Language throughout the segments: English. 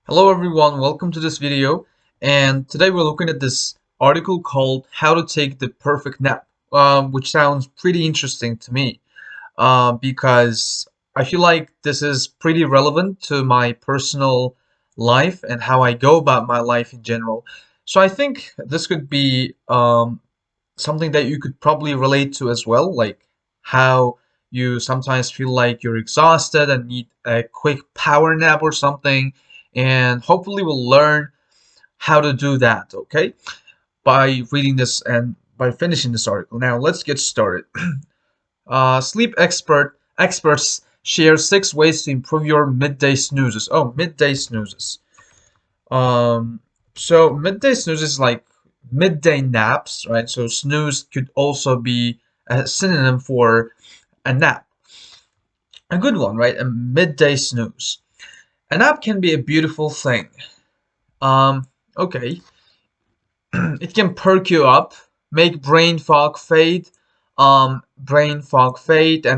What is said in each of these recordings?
Hello everyone, welcome to this video. And today we're looking at this article called How to Take the Perfect Nap, which sounds pretty interesting to me because I feel like this is pretty relevant to my personal life and how I go about my life in general. So I think this could be something that you could probably relate to as well, like how you sometimes feel like you're exhausted and need a quick power nap or something, and hopefully we'll learn how to do that, okay, by reading this and by finishing this article. Now let's get started. Sleep experts share 6 ways to improve your midday snoozes. Oh, midday snoozes. um so midday snooze is like midday naps, right? So snooze could also be a synonym for a nap, a good one, right? A midday snooze. A nap can be a beautiful thing. Okay, it can perk you up, make brain fog fade, and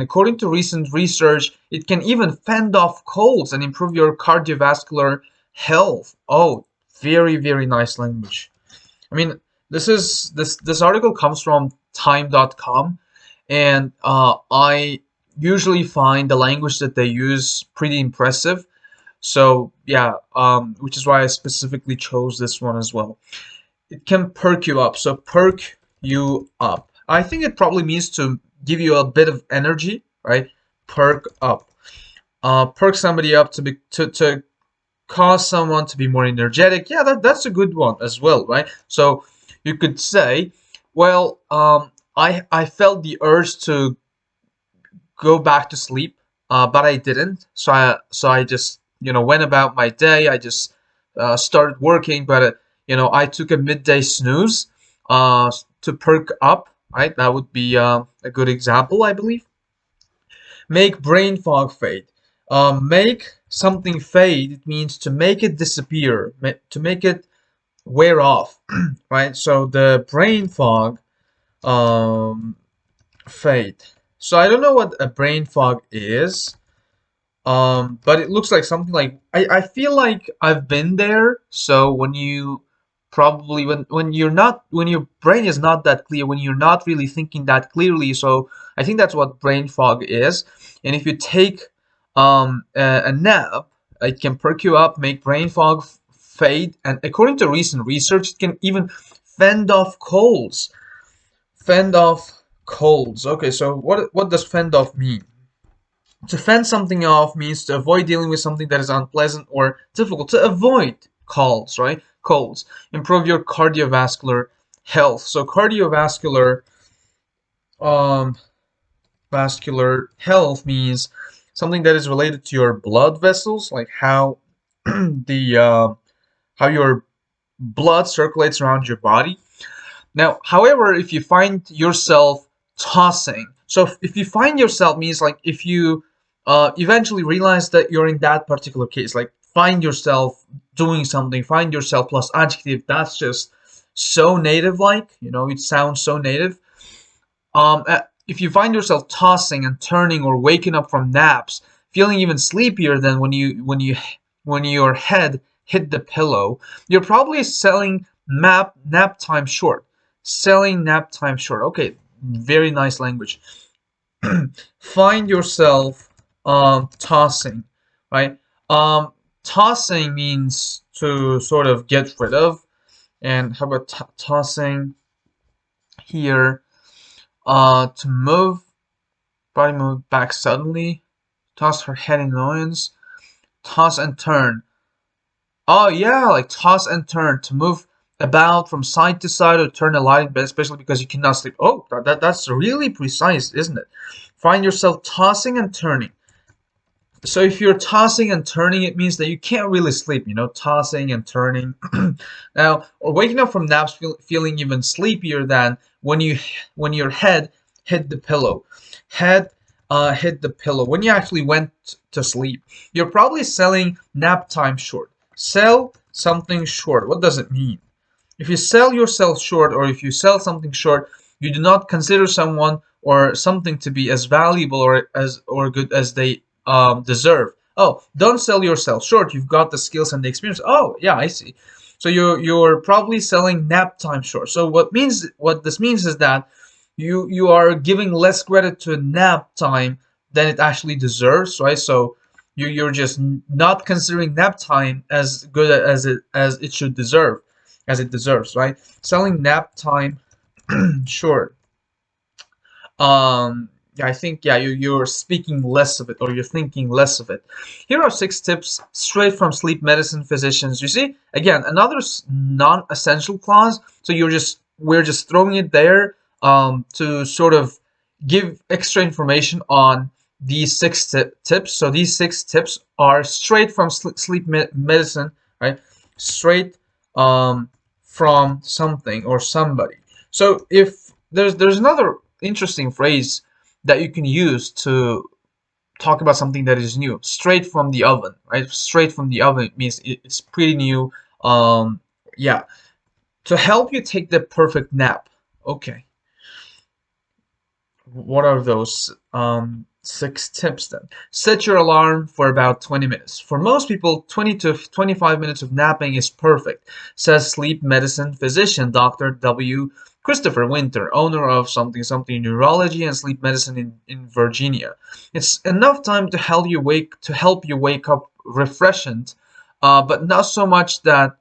according to recent research, it can even fend off colds and improve your cardiovascular health. Oh, very, very nice language. I mean, this article comes from time.com, and I usually find the language that they use pretty impressive. So yeah, which is why I specifically chose this one as well. It can perk you up. So perk you up. I think it probably means to give you a bit of energy, right? Perk up. Perk somebody up to cause someone to be more energetic. Yeah, that's a good one as well, right? So you could say, well, I felt the urge to go back to sleep, but I didn't. So I just went about my day. I just started working, but I took a midday snooze to perk up. Right, that would be a good example, I believe. Make brain fog fade. Make something fade. It means to make it disappear, to make it wear off. Right. So the brain fog um, fade. So I don't know what a brain fog is. But it looks like something like I feel like I've been there. So when you probably when you're not when your brain is not that clear, when you're not really thinking that clearly, so I think that's what brain fog is. And if you take a nap, it can perk you up, make brain fog fade, and according to recent research, it can even fend off colds. Fend off colds. Okay, so what does fend off mean? To fend something off means to avoid dealing with something that is unpleasant or difficult. To avoid colds, right? Colds. Improve your cardiovascular health. So cardiovascular um, vascular health means something that is related to your blood vessels, like how the how your blood circulates around your body. Now, however, if you find yourself tossing, so if you find yourself means like if you eventually realize that you're in that particular case, like find yourself doing something, find yourself plus adjective, that's just so native like, it sounds so native. If you find yourself tossing and turning or waking up from naps, feeling even sleepier than when your head hit the pillow, you're probably selling nap time short. Selling nap time short. Okay, very nice language. Find yourself tossing, right? Tossing means to sort of get rid of. And how about tossing here? To move, body move back suddenly. Toss her head in annoyance. Toss and turn. Oh yeah, like toss and turn, to move about from side to side or turn a light in bed, especially because you cannot sleep. Oh, that's really precise, isn't it? Find yourself tossing and turning. So if you're tossing and turning, it means that you can't really sleep, tossing and turning. Now, or waking up from naps feeling even sleepier than when your head hit the pillow. Head hit the pillow. When you actually went to sleep, you're probably selling nap time short. Sell something short. What does it mean? If you sell yourself short, or if you sell something short, you do not consider someone or something to be as valuable or good as they deserve. Oh, don't sell yourself short. You've got the skills and the experience. Oh, yeah, I see. So you're probably selling nap time short. So what this means is that you are giving less credit to nap time than it actually deserves, right? So you're just not considering nap time as good as it should deserve, as it deserves, right? Selling nap time short. Yeah, I think, yeah, you're speaking less of it, or you're thinking less of it. Here are 6 tips straight from sleep medicine physicians. You see, again, another non-essential clause. So we're just throwing it there to sort of give extra information on these 6 tips. So these 6 tips are straight from sleep medicine, right? Straight from something or somebody. So if there's another interesting phrase that you can use to talk about something that is new, straight from the oven, right? Straight from the oven means it's pretty new. Yeah, to help you take the perfect nap. Okay, what are those 6 tips then? Set your alarm for about 20 minutes. For most people, 20 to 25 minutes of napping is perfect, says sleep medicine physician Dr. W. Christopher Winter, owner of something something neurology and sleep medicine in Virginia. It's enough time to help you wake up refreshed, but not so much that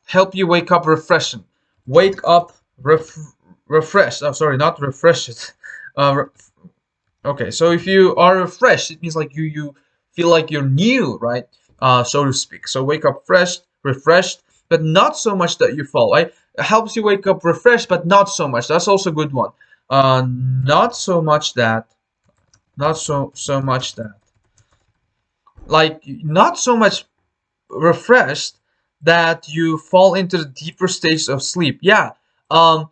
help you wake up refreshed. Wake up refreshed. Oh, sorry, not refreshed. Uh, okay, so if you are refreshed, it means like you feel like you're new, right? So to speak. So wake up fresh, refreshed, but not so much that you fall. Right? It helps you wake up refreshed, but not so much. That's also a good one. Not so much that. Not so much that. Like not so much refreshed that you fall into the deeper stages of sleep. Yeah. So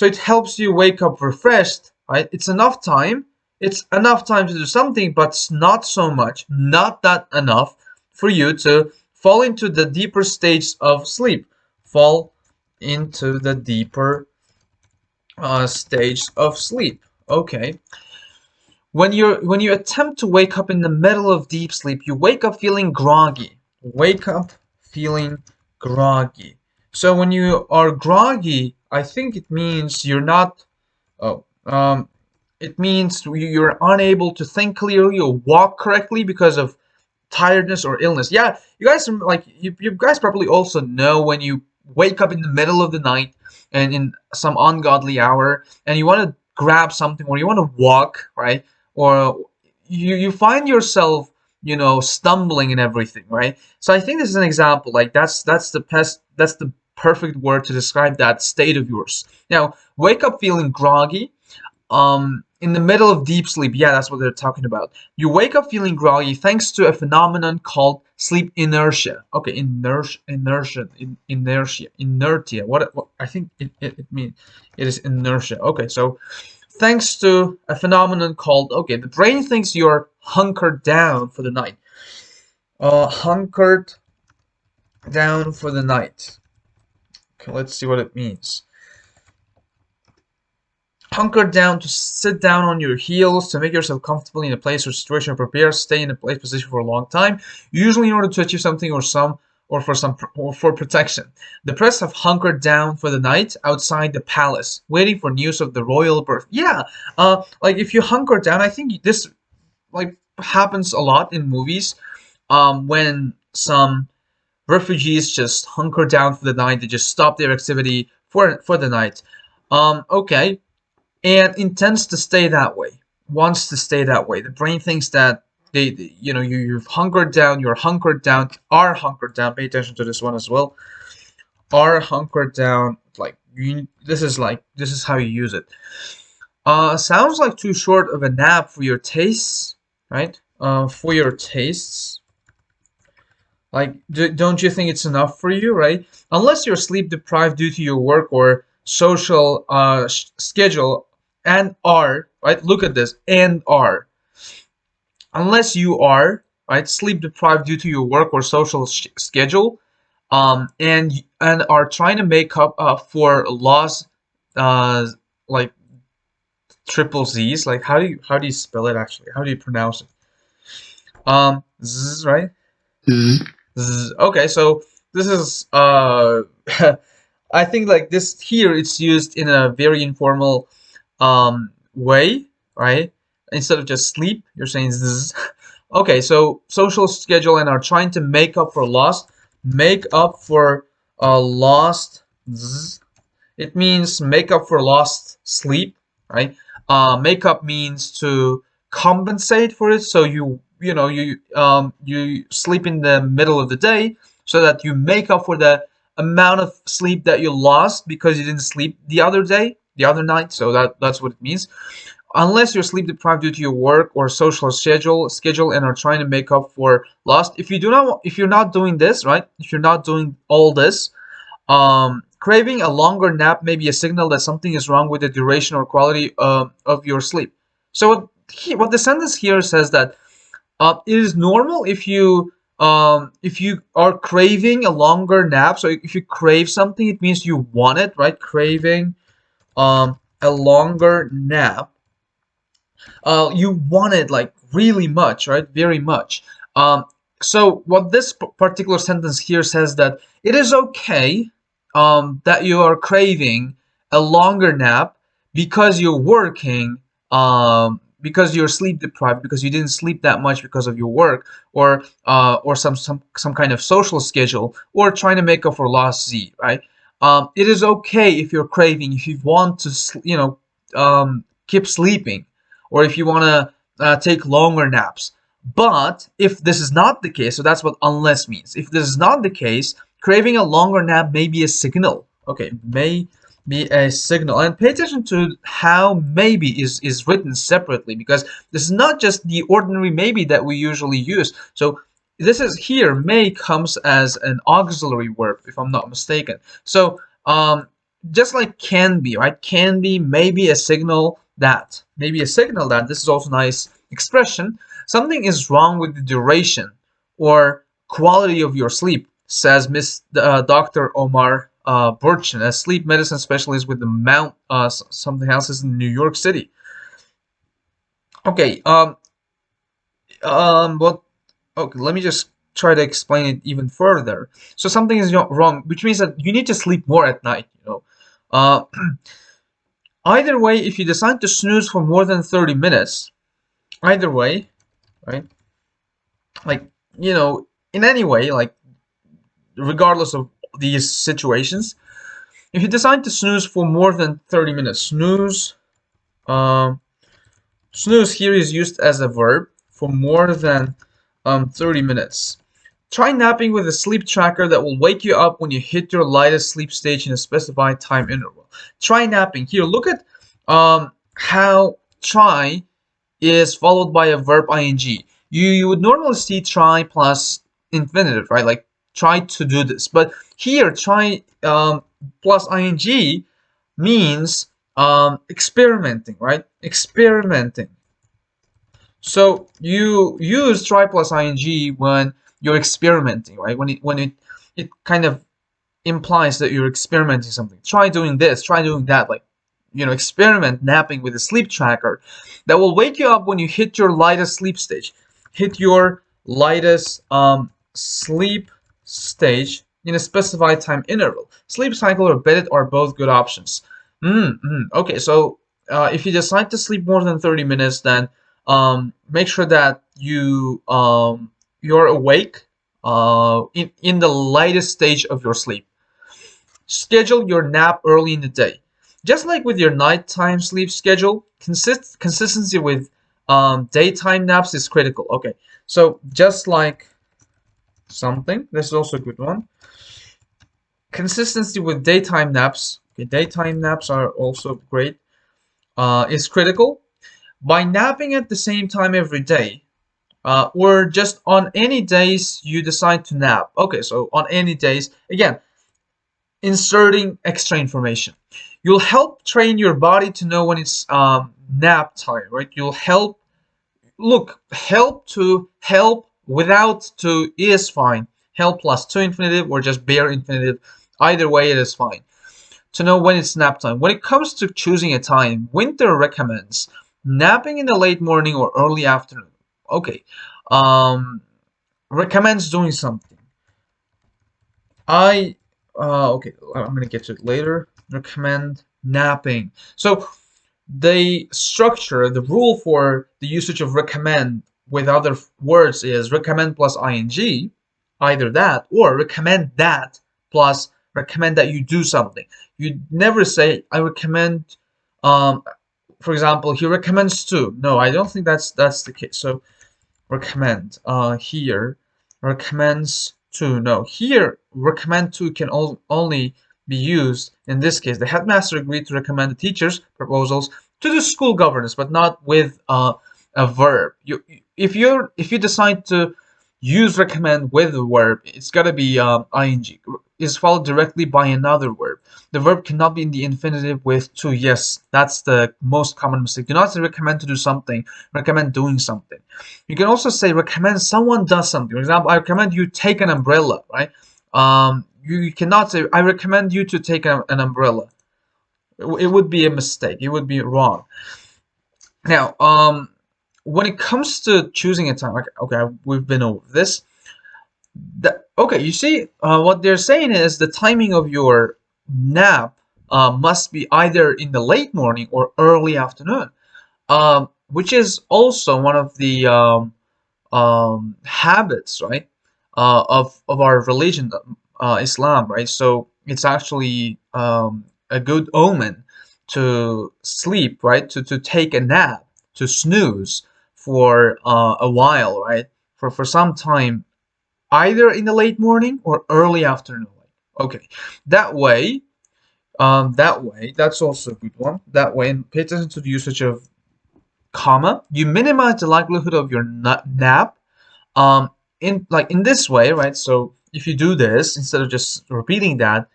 it helps you wake up refreshed, right? It's enough time. It's enough time to do something, but it's not so much, not that enough for you to fall into the deeper stages of sleep. Fall into the deeper stage of sleep. Okay. When you attempt to wake up in the middle of deep sleep, you wake up feeling groggy. Wake up feeling groggy. So when you are groggy, I think it means you're not. Oh, it means you're unable to think clearly or walk correctly because of tiredness or illness. Yeah, you guys you guys probably also know when you wake up in the middle of the night and in some ungodly hour and you want to grab something or you want to walk, right? Or you find yourself, stumbling and everything, right? So I think this is an example. Like that's the perfect word to describe that state of yours. Now, wake up feeling groggy in the middle of deep sleep. Yeah, that's what they're talking about. You wake up feeling groggy thanks to a phenomenon called sleep inertia. Okay, inertia. What I think it means, it is inertia. Okay, so thanks to a phenomenon called, okay, the brain thinks you're hunkered down for the night. Hunkered down for the night. Okay, let's see what it means. Hunker down, to sit down on your heels, to make yourself comfortable in a place or situation, or prepare, stay in a place position for a long time, usually in order to achieve something or for protection. The press have hunkered down for the night outside the palace, waiting for news of the royal birth. Yeah, like if you hunker down, I think this like happens a lot in movies. When some refugees just hunker down for the night, they just stop their activity for the night. Okay, and intends to stay that way, wants to stay that way. The brain thinks that you've hunkered down, you're hunkered down, are hunkered down. Pay attention to this one as well. Are hunkered down, this is how you use it. Sounds like too short of a nap for your tastes, right? For your tastes. Like, don't you think it's enough for you, right? Unless you're sleep deprived due to your work or social schedule, and are, right? Look at this, and are. Unless you are, right, sleep deprived due to your work or social schedule, and are trying to make up for lost, like triple Z's. Like how do you spell it actually? How do you pronounce it? Zzz, right? zzz, Zzz. Okay, so this is I think like this here it's used in a very informal way, right? Instead of just sleep, you're saying zzz. Okay, so social schedule and are trying to make up for lost zzz. It means make up for lost sleep, right? Make up means to compensate for it. So you sleep in the middle of the day so that you make up for the amount of sleep that you lost because you didn't sleep the other day, the other night. So that's what it means. Unless you're sleep deprived due to your work or social schedule and are trying to make up for lost. If you're not doing this, right? If you're not doing all this, craving a longer nap may be a signal that something is wrong with the duration or quality of your sleep. So what the sentence here says that it is normal if you are craving a longer nap. So if you crave something, it means you want it, right? Craving a longer nap, you want it like really much, right? Very much. Um, so what this particular sentence here says that it is okay that you are craving a longer nap because you're working, because you're sleep deprived, because you didn't sleep that much because of your work, or some kind of social schedule, or trying to make up for lost Z, right? It is okay if you're craving, if you want to, keep sleeping, or if you want to take longer naps. But if this is not the case, so that's what unless means. If this is not the case, craving a longer nap may be a signal. Okay, may be a signal. And pay attention to how maybe is written separately, because this is not just the ordinary maybe that we usually use. So this is here, may comes as an auxiliary verb, if I'm not mistaken. So just like can be, right? Can be maybe a signal that, maybe a signal that, this is also nice expression, something is wrong with the duration or quality of your sleep, says Dr. Omar Burchin, a sleep medicine specialist with the Mount something else in New York City. Okay, what? Okay, let me just try to explain it even further. So something is wrong, which means that you need to sleep more at night. Uh, either way, if you decide to snooze for more than 30 minutes, either way, right? Like, in any way, like, regardless of these situations, if you decide to snooze for more than 30 minutes, um, snooze here is used as a verb for more than 30 minutes. Try napping with a sleep tracker that will wake you up when you hit your lightest sleep stage in a specified time interval. Try napping. Here, look at how try is followed by a verb ing. You would normally see try plus infinitive, right? Like try to do this. But here, try plus ing means experimenting, right? Experimenting. So you use try plus ing when you're experimenting, right? When it kind of implies that you're experimenting something. Try doing this, try doing that, like, experiment napping with a sleep tracker that will wake you up when you hit your lightest sleep stage. Hit your lightest sleep stage in a specified time interval. Sleep cycle or bed are both good options. Okay, so if you decide to sleep more than 30 minutes, then make sure that you're awake in the lightest stage of your sleep. Schedule your nap early in the day. Just like with your nighttime sleep schedule, consistency with daytime naps is critical. Okay, so just like something, this is also a good one. Consistency with daytime naps. Okay, daytime naps are also great. Is critical. By napping at the same time every day, or just on any days you decide to nap. Okay, so on any days, again, inserting extra information. You'll help train your body to know when it's nap time, right? You'll help without to is fine. Help plus to infinitive or just bare infinitive. Either way, it is fine. To know when it's nap time. When it comes to choosing a time, Winter recommends napping in the late morning or early afternoon. Okay. Um, recommends doing something. I okay, I'm gonna get to it later. Recommend napping. So the structure, the rule for the usage of recommend with other words is recommend plus ing, either that or recommend that plus recommend that you do something. You never say I recommend. For example, he recommends to. No, I don't think that's the case. So recommend here recommends to. No, here recommend to can only be used in this case. The headmaster agreed to recommend the teacher's proposals to the school governance, but not with a verb. If you decide to use recommend with a verb, it's got to be ing is followed directly by another verb. The verb cannot be in the infinitive with to. Yes, that's the most common mistake. Do not say recommend to do something, recommend doing something. You can also say recommend someone does something. For example, I recommend you take an umbrella, right? You cannot say I recommend you to take an umbrella. It would be a mistake. It would be wrong. Now, when it comes to choosing a time, okay, we've been over this. Okay, you see, what they're saying is the timing of your nap must be either in the late morning or early afternoon, which is also one of the habits, right, of our religion, Islam, right? So it's actually a good omen to sleep, right? To take a nap, to snooze for a while, right? For some time, either in the late morning or early afternoon. Okay, that way, that's also a good one. That way, and pay attention to the usage of comma. You minimize the likelihood of your nap in this way, right? So if you do this instead of just repeating that,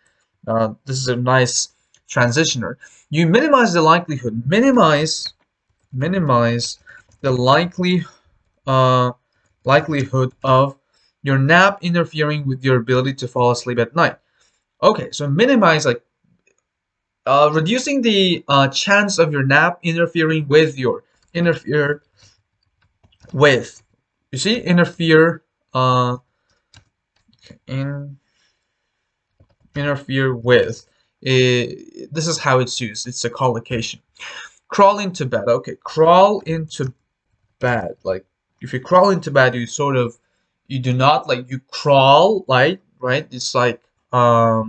this is a nice transitioner. You minimize the likelihood, minimize the uh, likelihood of your nap interfering with your ability to fall asleep at night. Okay, so minimize, like reducing the chance of your nap interfering with your interfere with. You see, interfere in interfere with. This is how it's used. It's a collocation. Crawl into bed. Okay, crawl into bed. Like if you crawl into bed, you do not like you crawl like right. It's like how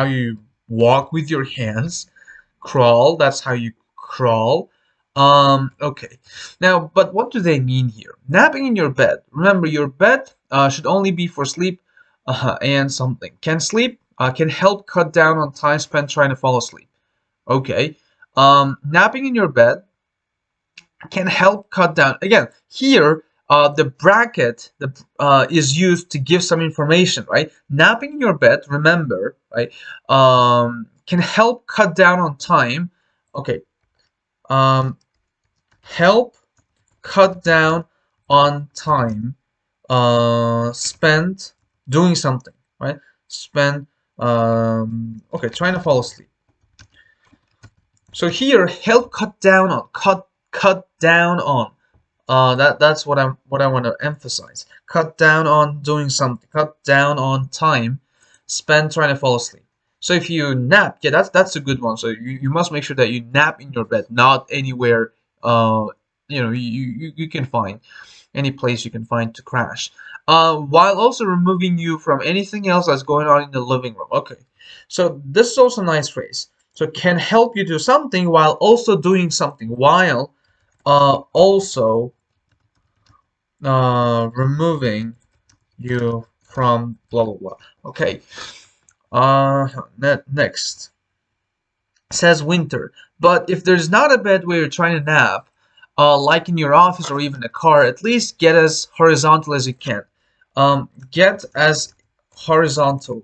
you walk with your hands. Crawl. That's how you crawl. Okay. Now, but what do they mean here? Napping in your bed. Remember, your bed should only be for sleep and something. Can help cut down on time spent trying to fall asleep. Okay. Napping in your bed can help cut down. Again, here, the bracket is used to give some information, right? Napping in your bed, remember, right, can help cut down on time. Okay. Help cut down on time spent doing something, right? Spend okay, trying to fall asleep. So here, help cut down on, cut down on. That's what I want to emphasize. Cut down on doing something. Cut down on time spent trying to fall asleep. So if you nap, yeah, that's a good one. So you must make sure that you nap in your bed, not anywhere. You can find any place you can find to crash. While also removing you from anything else that's going on in the living room. Okay, so this is also a nice phrase. So can help you do something while also doing something. While also removing you from blah blah blah. Okay. Next says winter. But if there's not a bed where you're trying to nap, like in your office or even a car, at least get as horizontal as you can. Get as horizontal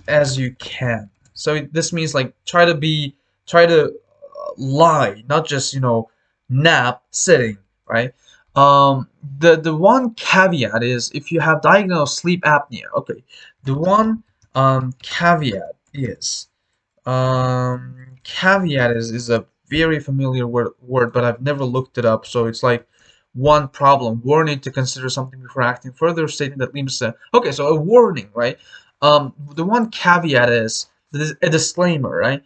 as you can. So this means like try to lie, not just nap sitting, right? The one caveat is if you have diagnosed sleep apnea. Okay, the one caveat is a very familiar word, but I've never looked it up. So it's like one problem. Warning to consider something before acting. Further stating that limits okay, so a warning, right? The one caveat is a disclaimer, right?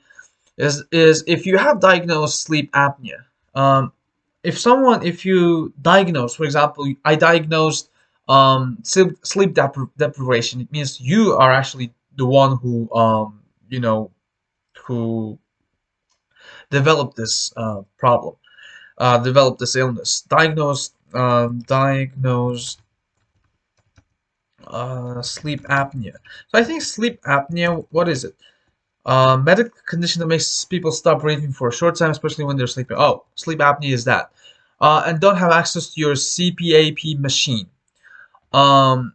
Is if you have diagnosed sleep apnea, if you diagnose, for example, I diagnosed sleep deprivation, it means you are actually the one who who developed this problem, developed this illness, diagnosed sleep apnea. So I think sleep apnea, what is it? Medical condition that makes people stop breathing for a short time, especially when they're sleeping. Oh, sleep apnea is that. And don't have access to your CPAP machine. Um,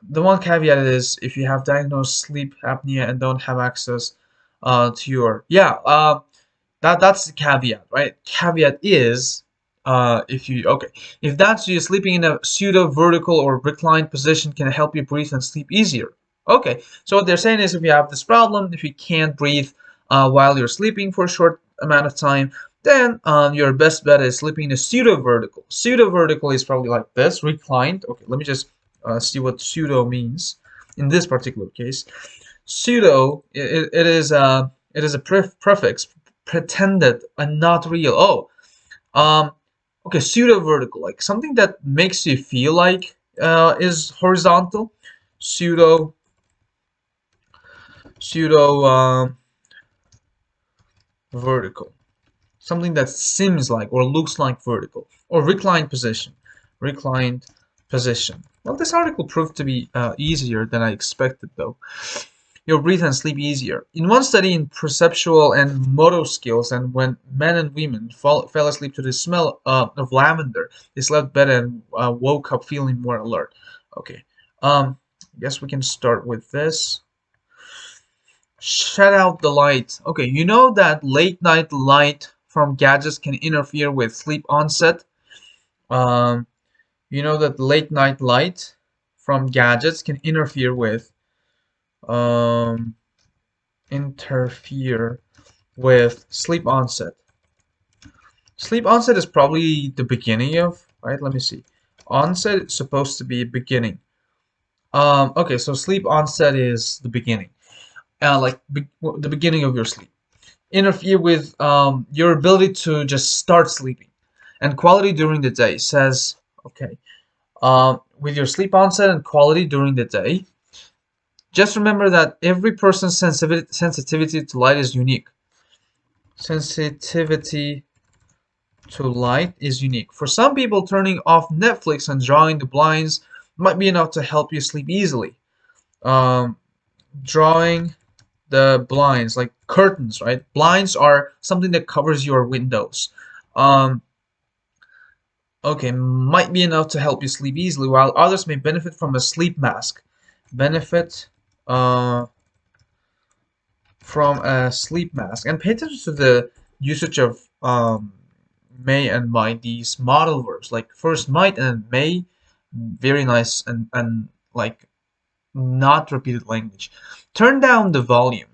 the one caveat is if you have diagnosed sleep apnea and don't have access to your that's the caveat, right? Caveat is if that's you, sleeping in a pseudo vertical or reclined position can help you breathe and sleep easier. Okay, so what they're saying is if you have this problem, if you can't breathe while you're sleeping for a short amount of time, then your best bet is sleeping in a pseudo vertical. Pseudo vertical is probably like this, reclined. Okay, let me just see what pseudo means in this particular case. Pseudo, it is a prefix, pretended and not real. Oh, okay, pseudo vertical, like something that makes you feel like is horizontal. Pseudo pseudo vertical, something that seems like or looks like vertical, or reclined position. Reclined position. Well, this article proved to be easier than I expected, though. You'll breathe and sleep easier. In one study in perceptual and motor skills, and when men and women fell asleep to the smell of lavender, they slept better and woke up feeling more alert. Okay, I guess we can start with this. Shut out the light. Okay, you know that late night light from gadgets can interfere with sleep onset. Um, you know that late night light from gadgets can um, interfere with sleep onset. Sleep onset is probably the beginning of, right? Let me see. Onset is supposed to be beginning. Okay, so sleep onset is the beginning, like the beginning of your sleep. Interfere with your ability to just start sleeping, and quality during the day. Says okay. With your sleep onset and quality during the day, just remember that every person's sensitivity to light is unique. Sensitivity to light is unique. For some people, turning off Netflix and drawing the blinds might be enough to help you sleep easily. Um, Drawing the blinds, like curtains, right? Blinds are something that covers your windows. Um, okay, might be enough to help you sleep easily, while others may benefit from a sleep mask. Benefit from a sleep mask. And pay attention to the usage of may and might, these modal verbs, like first might and may, very nice and like not repeated language. Turn down the volume.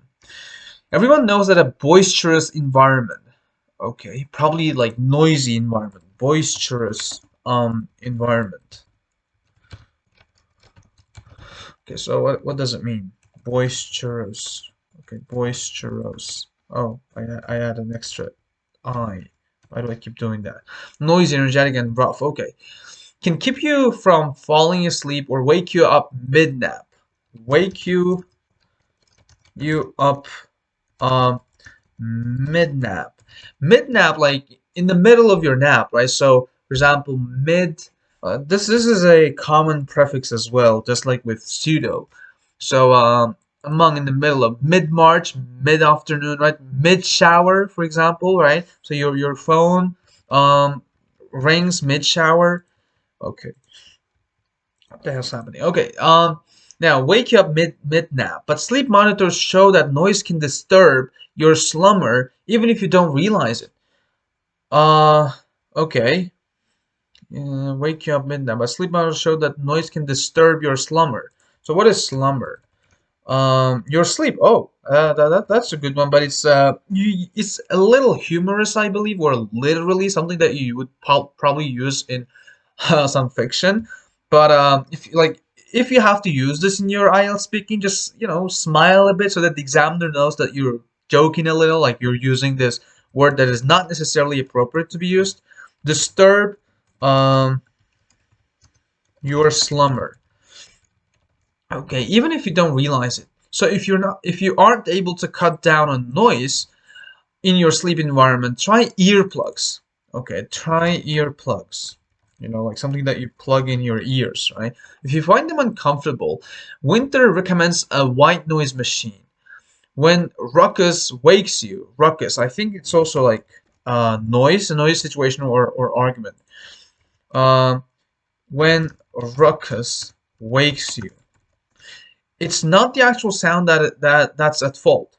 Everyone knows that a boisterous environment, okay, probably like noisy environment, boisterous environment. Okay, so what does it mean? Boisterous. Okay, boisterous. Oh, I add an extra I. Why do I keep doing that? Noisy, energetic, and rough. Okay. Can keep you from falling asleep or wake you up mid-nap. Wake you up mid-nap. Mid-nap, like in the middle of your nap, right? So, for example, mid. This is a common prefix as well, just like with pseudo. So, among in the middle of mid-March, mid-afternoon, right? Mid-shower, for example, right? So your phone rings mid-shower. Okay, what the hell's happening? Okay, now wake you up mid nap, but sleep monitors show that noise can disturb your slumber even if you don't realize it. Uh, okay, wake you up mid nap, but sleep monitors show that noise can disturb your slumber. So what is slumber? Your sleep. Oh, that's a good one, but it's a little humorous, I believe, or literally something that you would probably use in some fiction. But if you have to use this in your IELTS speaking, just smile a bit so that the examiner knows that you're joking a little, like you're using this word that is not necessarily appropriate to be used. Disturb your slumber. Okay, even if you don't realize it. So if you aren't able to cut down on noise in your sleep environment, try earplugs. Okay, try earplugs. Like something that you plug in your ears, right? If you find them uncomfortable, Winter recommends a white noise machine. When ruckus wakes you, ruckus, I think it's also like a noise situation or argument. Uh, when ruckus wakes you, it's not the actual sound that's at fault.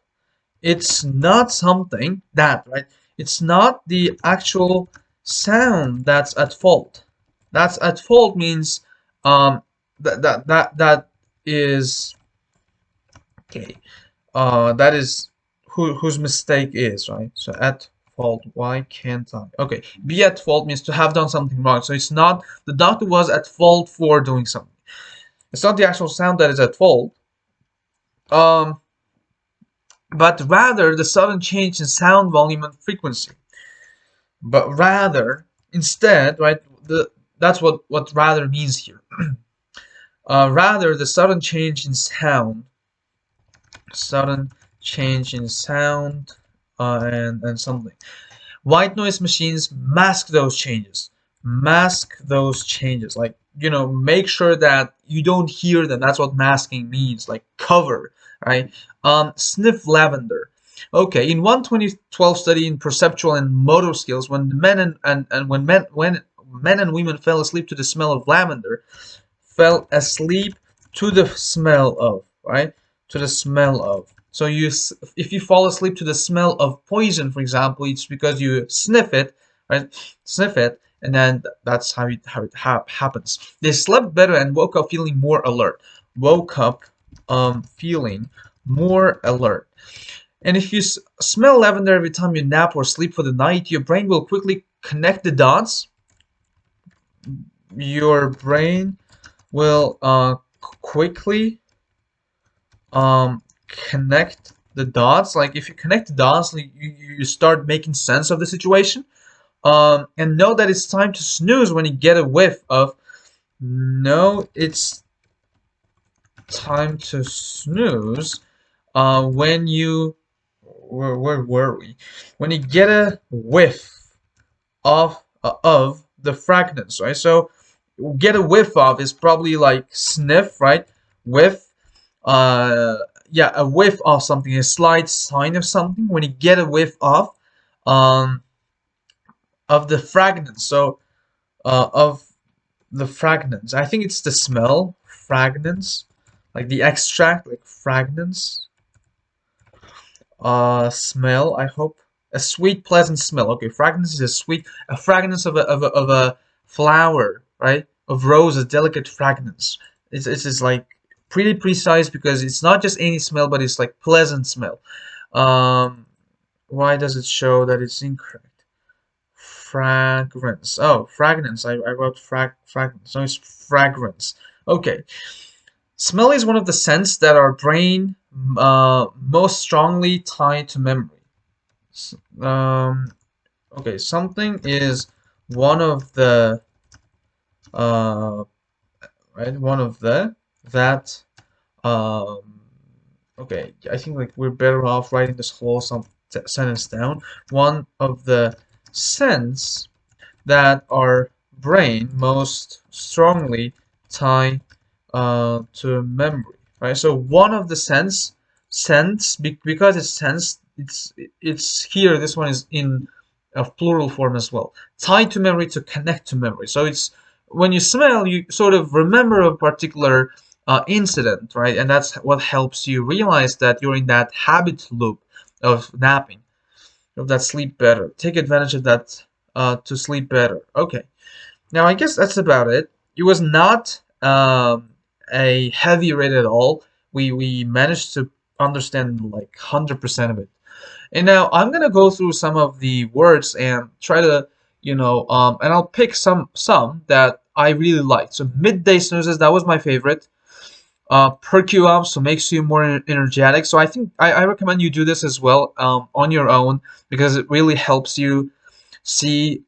It's not something that, right? It's not the actual sound that's at fault. That's at fault means that is okay. That is whose mistake is, right? So at fault. Why can't I? Okay, be at fault means to have done something wrong. So it's not the doctor was at fault for doing something. It's not the actual sound that is at fault. Um, but rather the sudden change in sound volume and frequency. But rather, instead, right? That's what rather means here. Rather, the sudden change in sound, and something. White noise machines mask those changes. Mask those changes. Like, make sure that you don't hear them. That's what masking means. Like cover, right? Sniff lavender. Okay, in one 2012 study in perceptual and motor skills, when men and when men and women fell asleep to the smell of lavender, fell asleep to the smell of, right? To the smell of. So if you fall asleep to the smell of poison, for example, it's because you sniff it, right? Sniff it, and then that's how it happens. They slept better and woke up feeling more alert. Woke up feeling more alert. And if you smell lavender every time you nap or sleep for the night, your brain will quickly connect the dots. Your brain will quickly connect the dots. Like if you connect the dots, you start making sense of the situation, and know that it's time to snooze when you get a whiff of. No, it's time to snooze when you. Where were we? When you get a whiff of the fragrance, right? So get a whiff of is probably like sniff, right? Whiff. Yeah, a whiff of something, a slight sign of something. When you get a whiff um of the fragrance. So of the fragrance, I think it's the smell, fragrance, like the extract, like fragrance. Smell, I hope. A sweet, pleasant smell. Okay, fragrance is a fragrance of a flower, right? Of rose, a delicate fragrance. It's like pretty precise because it's not just any smell, but it's like pleasant smell. Um, why does it show that it's incorrect? Fragrance. Oh, fragrance. I wrote fragrance. So it's fragrance. Okay. Smell is one of the senses that our brain most strongly tie to memory. Um, okay, something is one of the right, one of the that okay, I think like we're better off writing this whole sentence down. One of the sense that our brain most strongly tie to memory, right? So one of the because it's sense, it's here. This one is in a plural form as well. Tied to memory, to connect to memory. So it's when you smell, you sort of remember a particular incident, right? And that's what helps you realize that you're in that habit loop of napping, of that sleep better. Take advantage of that to sleep better. Okay. Now I guess that's about it. It was not a heavy read at all. we managed to understand like 100% of it. And now I'm gonna go through some of the words and try to, and I'll pick some that I really liked. So midday snoozes, that was my favorite. Perk you up, so makes you more energetic. So I think I recommend you do this as well on your own, because it really helps you see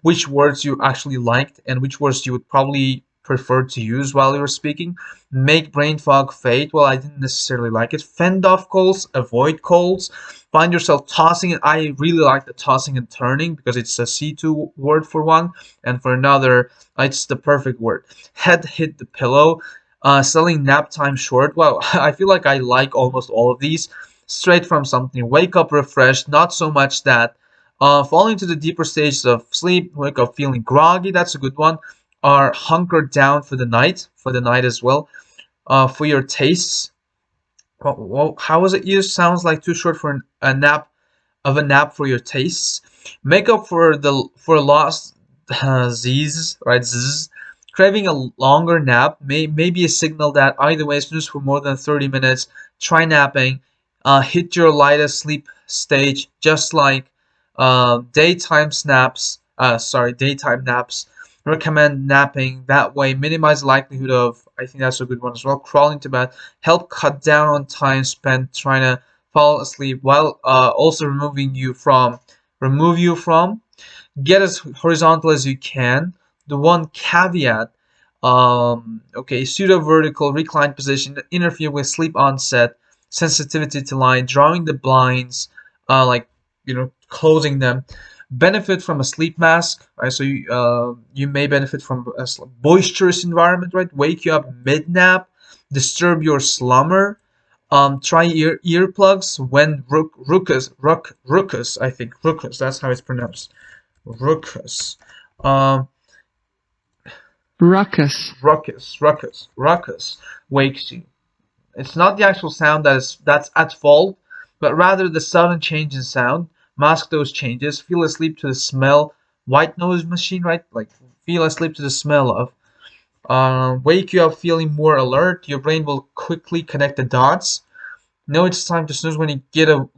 which words you actually liked and which words you would probably prefer to use while you were speaking. Make brain fog fade. Well, I didn't necessarily like it. Fend off colds, avoid colds. Find yourself tossing it. I really like the tossing and turning because it's a C2 word for one, and for another, it's the perfect word. Head hit the pillow. Selling nap time short. Well, I feel like I like almost all of these. Straight from something. Wake up refreshed. Not so much that. Falling to the deeper stages of sleep. Wake up feeling groggy. That's a good one. Or hunkered down for the night. For the night as well. For your tastes. Well, how was it used? Sounds like too short for a nap of a nap for your tastes. Make up for lost Z's, right? Zzz. Craving a longer nap may be a signal that either way, snooze for more than 30 minutes. Try napping. Hit your lightest sleep stage, just like daytime naps. Recommend napping that way. Minimize the likelihood of, I think that's a good one as well, crawling to bed. Help cut down on time spent trying to fall asleep while also remove you from. Get as horizontal as you can. The one caveat, okay, pseudo vertical reclined position interfere with sleep onset, sensitivity to light, drawing the blinds, like closing them. Benefit from a sleep mask, right? So you may benefit from a boisterous environment, right? Wake you up mid nap, disturb your slumber. Try earplugs when ruckus. I think ruckus. That's how it's pronounced. Ruckus. Um, ruckus wakes you. It's not the actual sound that's at fault, but rather the sudden change in sound. Mask those changes. Feel asleep to the smell. White noise machine, right? Like feel asleep to the smell of. Wake you up feeling more alert. Your brain will quickly connect the dots. Know it's time to snooze when you get a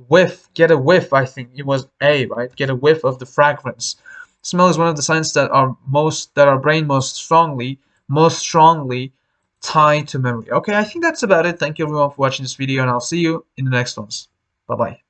whiff. I think it was A, right? Get a whiff of the fragrance. Smell is one of the signs that our brain most strongly tied to memory. Okay, I think that's about it. Thank you everyone for watching this video, and I'll see you in the next ones. Bye bye.